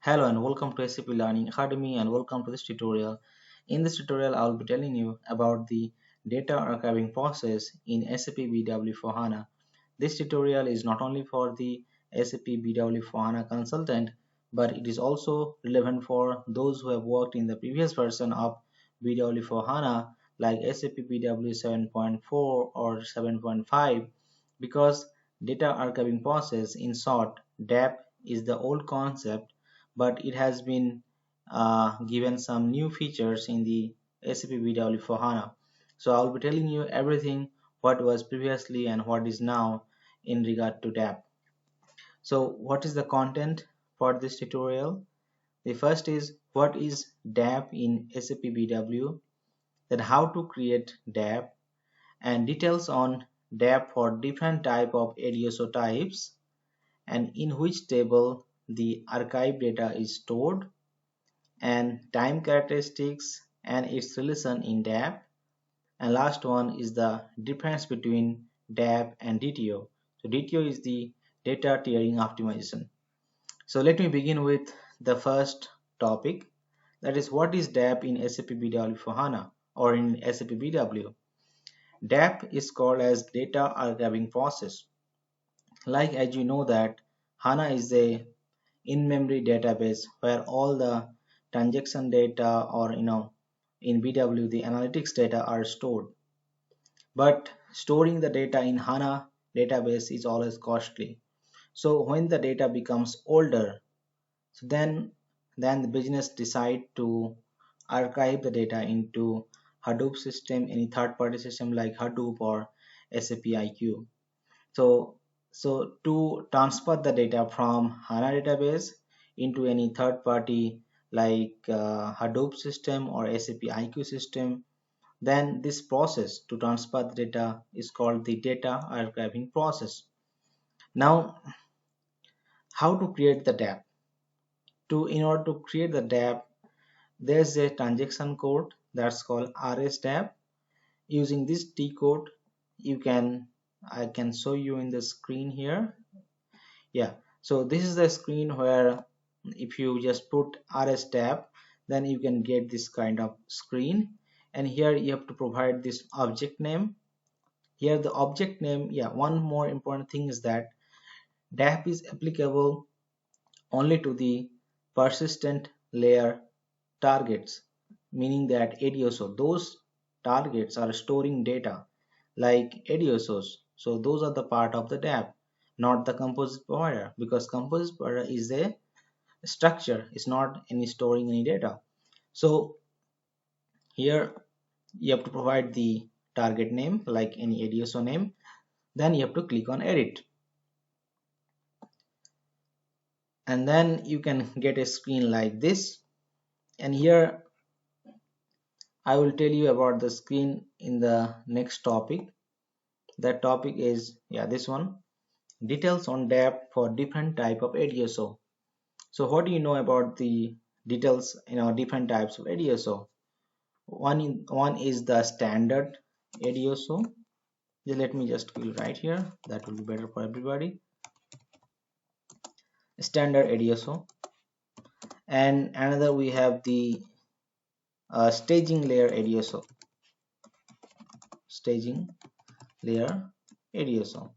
Hello and welcome to SAP Learning Academy and welcome to this tutorial. In this tutorial, I will be telling you about the data archiving process in SAP BW4HANA. This tutorial is not only for the SAP BW4HANA consultant, but it is also relevant for those who have worked in the previous version of BW4HANA like SAP BW 7.4 or 7.5 because data archiving process, in short DAP, is the old concept, but it has been given some new features in the SAP BW4HANA. So I'll be telling you everything what was previously and what is now in regard to DAP. So what is the content for this tutorial? The first is what is DAP in SAP BW, then how to create DAP, and details on DAP for different type of ADSO types, and in which table the archive data is stored, and time characteristics and its relation in DAP, and last one is the difference between DAP and DTO. So DTO is the data tiering optimization. So let me begin with the first topic, that is what is DAP in SAP BW4HANA or in SAP BW. DAP is called as data archiving process. Like as you know that HANA is a in-memory database where all the transaction data or in BW the analytics data are stored. But storing the data in HANA database is always costly. So when the data becomes older, so then the business decide to archive the data into Hadoop system, any third-party system like Hadoop or SAP IQ. So to transfer the data from HANA database into any third party like Hadoop system or SAP IQ system, then this process to transfer the data is called the data archiving process. Now, how to create the DAP? In order to create the DAP, there's a transaction code that's called RSDAP. Using this T code, I can show you in the screen here. Yeah, so this is the screen where if you just put RSDAP, then you can get this kind of screen, and here you have to provide this object name. Here the object name, yeah, one more important thing is that DAP is applicable only to the persistent layer targets, meaning that ADSO, those targets are storing data like ADSOs, so those are the part of the DAP, not the composite provider, because composite provider is a structure, it's not any storing any data. So here you have to provide the target name like any ADSO name, then you have to click on edit, and then you can get a screen like this. And here I will tell you about the screen in the next topic. That topic is, yeah, this one, details on DAP for different type of ADSO. So what do you know about the details, different types of ADSO? One is the standard ADSO. Let me just click right here, that will be better for everybody. Standard ADSO, and another we have the staging layer ADSO. Staging layer ADSO,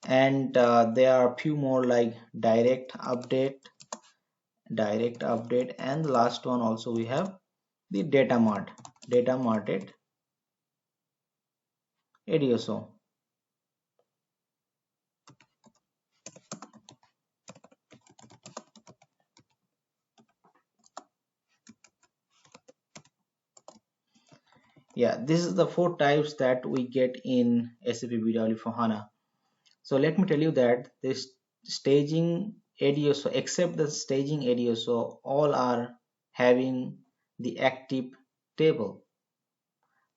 and there are a few more like direct update, and the last one also we have the data mart ADSO. Yeah, this is the four types that we get in SAP BW4HANA. So let me tell you that this staging ADSO, except the staging ADSO, all are having the active table,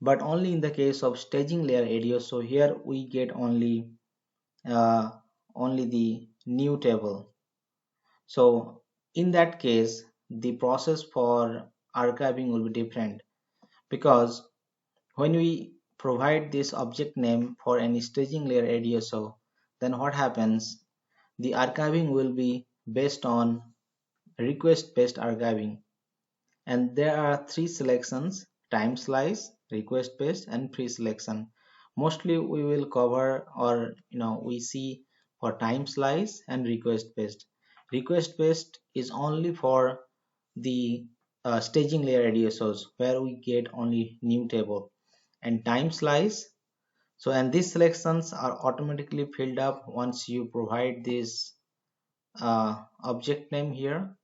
but only in the case of staging layer ADSO, here we get uh, only the new table. So in that case, the process for archiving will be different, because when we provide this object name for any staging layer ADSO, then what happens? The archiving will be based on request based archiving. And there are three selections: time slice, request based, and pre-selection. Mostly we will cover, or we see for time slice and request based. Request based is only for the staging layer ADSOs, where we get only new table. And time slice, so and these selections are automatically filled up once you provide this object name here,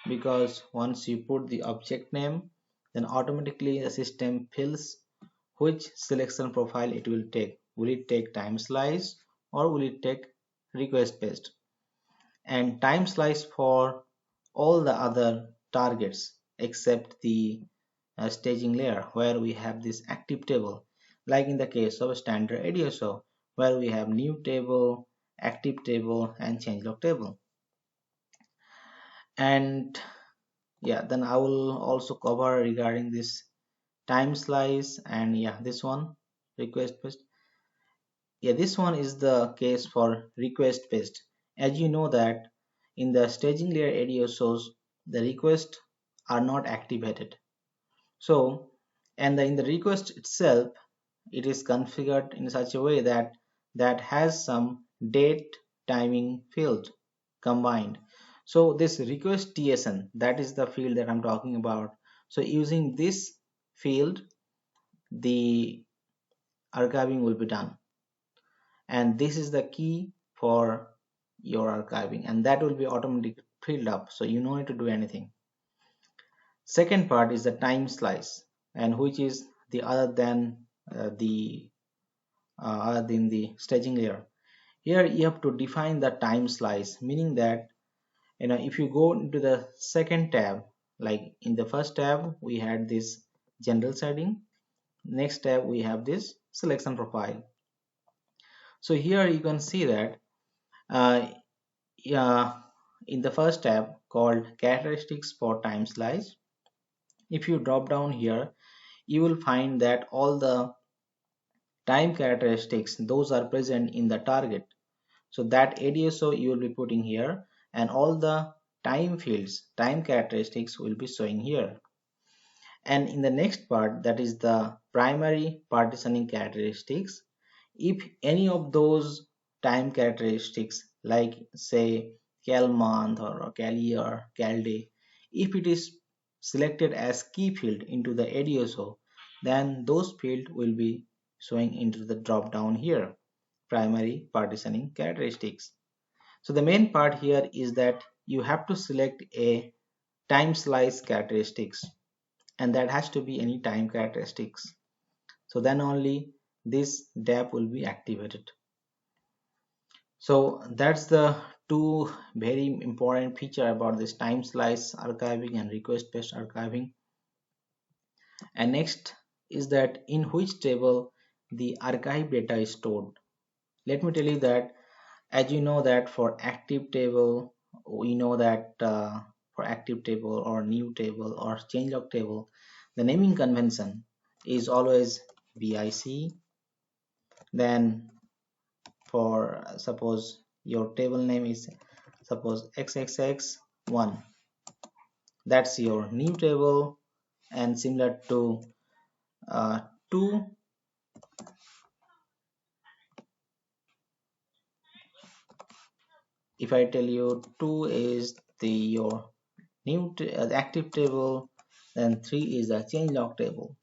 because once you put the object name, then automatically the system fills which selection profile it will take. Will it take time slice or will it take request based? And time slice for all the other targets except the staging layer, where we have this active table, like in the case of a standard ADSO, where we have new table, active table, and changelog table. And yeah, then I will also cover regarding this time slice. And yeah, this one, request based. Yeah, this one is the case for request based. As you know that in the staging layer ADSOs, the requests are not activated. So, and in the request itself, it is configured in such a way that has some date timing field combined. So this request TSN, that is the field that I'm talking about. So using this field, the archiving will be done, and this is the key for your archiving, and that will be automatically filled up, so you don't need to do anything. Second part is the time slice, and which is the other than the staging layer. Here you have to define the time slice, meaning that if you go into the second tab, like in the first tab we had this general setting, next tab we have this selection profile. So here you can see that uh, yeah, in the first tab called characteristics for time slice, if you drop down here, you will find that all the time characteristics, those are present in the target. So that ADSO you will be putting here, and all the time fields, time characteristics will be showing here. And in the next part, that is the primary partitioning characteristics, if any of those time characteristics, like say cal month or cal year, cal day, if it is selected as key field into the ADSO, then those field will be showing into the drop down here, primary partitioning characteristics. So the main part here is that you have to select a time slice characteristics, and that has to be any time characteristics. So then only this DAP will be activated. So that's the two very important feature about this time slice archiving and request based archiving. And next is that in which table the archive data is stored. Let me tell you that, as you know that for active table, we know that for active table or new table or changelog table, the naming convention is always BIC. Then for suppose your table name is suppose XXX1, that's your new table. And similar to 2, if I tell you 2 is the your new active table, then 3 is the changelog table.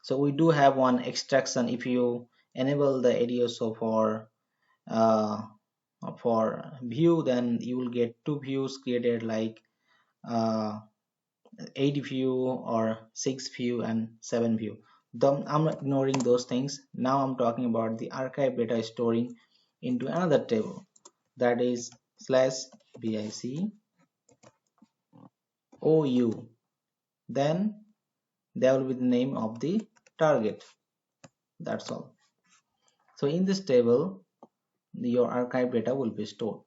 So we do have one extraction. If you enable the ADSO uh, for view, then you will get two views created, like uh, 8 view or 6 view and 7 view. I'm ignoring those things. Now I'm talking about the archive data storing into another table, that is /BIC OU. Then there will be the name of the target. That's all. So in this table, your archive data will be stored.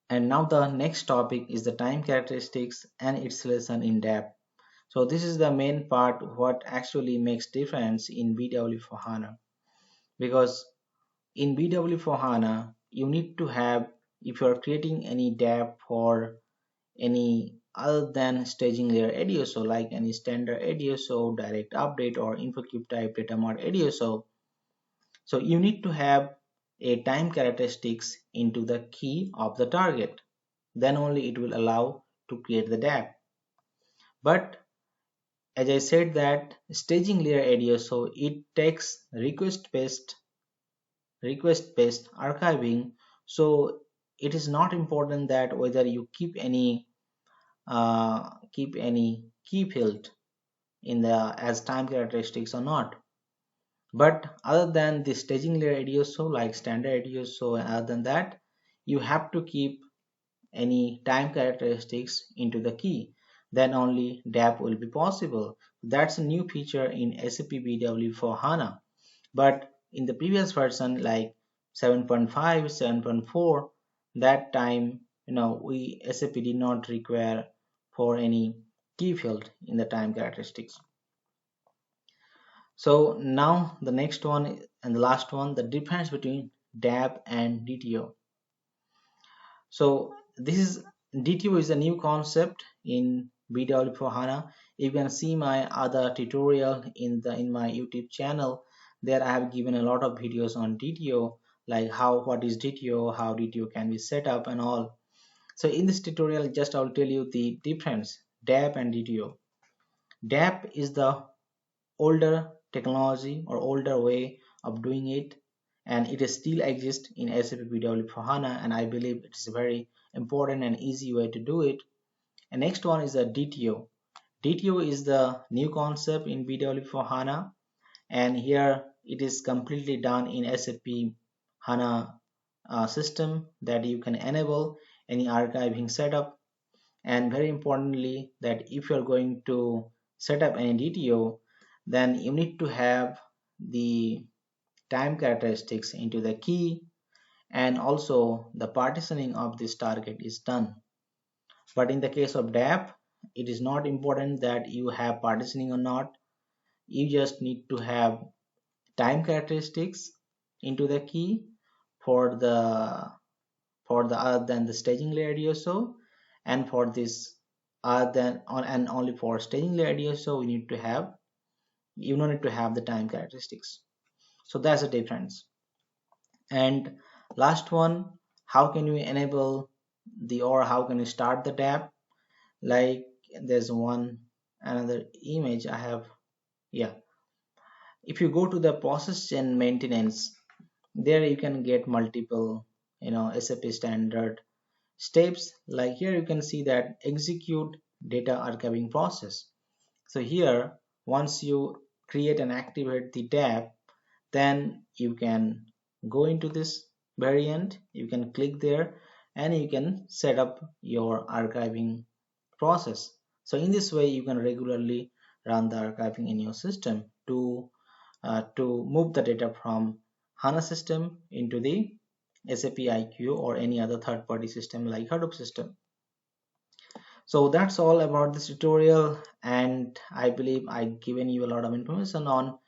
And now the next topic is the time characteristics and its lesson in DAP. So this is the main part, what actually makes difference in BW4HANA. Because in BW4HANA, you need to have if you are creating any DAP for any other than staging layer ADSO, like any standard ADSO, direct update, or InfoCube type data mart ADSO, so you need to have a time characteristics into the key of the target. Then only it will allow to create the DAP. But as I said that staging layer ADSO, it takes request-based archiving, so it is not important that whether you keep any key field in the as time characteristics or not. But other than the staging layer ADSO, like standard ADSO, and other than that, you have to keep any time characteristics into the key. Then only DAP will be possible. That's a new feature in SAP BW4HANA. But in the previous version, like 7.5, 7.4, that time, we SAP did not require for any key field in the time characteristics. So now the next one and the last one, the difference between DAP and DTO. So this is DTO is a new concept in BW4HANA. You can see my other tutorial in my YouTube channel. There I have given a lot of videos on DTO, like what is DTO, how DTO can be set up and all. So in this tutorial, just I'll tell you the difference, DAP and DTO. DAP is the older technology or older way of doing it, and it still exists in SAP BW4HANA, and I believe it's a very important and easy way to do it. And next one is a DTO. DTO is the new concept in BW4HANA, and here it is completely done in SAP HANA system, that you can enable any archiving setup. And very importantly, that if you're going to set up any DTO, then you need to have the time characteristics into the key, and also the partitioning of this target is done. But in the case of DAP, it is not important that you have partitioning or not. You just need to have time characteristics into the key for the other than the staging layer DSO, and for this other than and only for staging layer DSO you don't need to have the time characteristics. So that's the difference. And last one, how can you enable how can you start the DAP? Like there's another image I have. Yeah, if you go to the process chain maintenance, there you can get multiple SAP standard steps. Like here you can see that execute data archiving process. So here, once you create and activate the DAP, then you can go into this variant, you can click there, and you can set up your archiving process. So in this way you can regularly run the archiving in your system to move the data from HANA system into the SAP IQ or any other third-party system like Hadoop system. So that's all about this tutorial, and I believe I've given you a lot of information on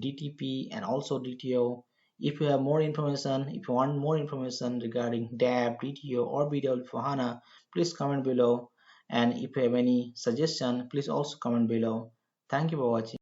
DTP and also DTO. If you have more information, if you want more information regarding DAP, DTO or BW4HANA, please comment below, and if you have any suggestion, please also comment below. Thank you for watching.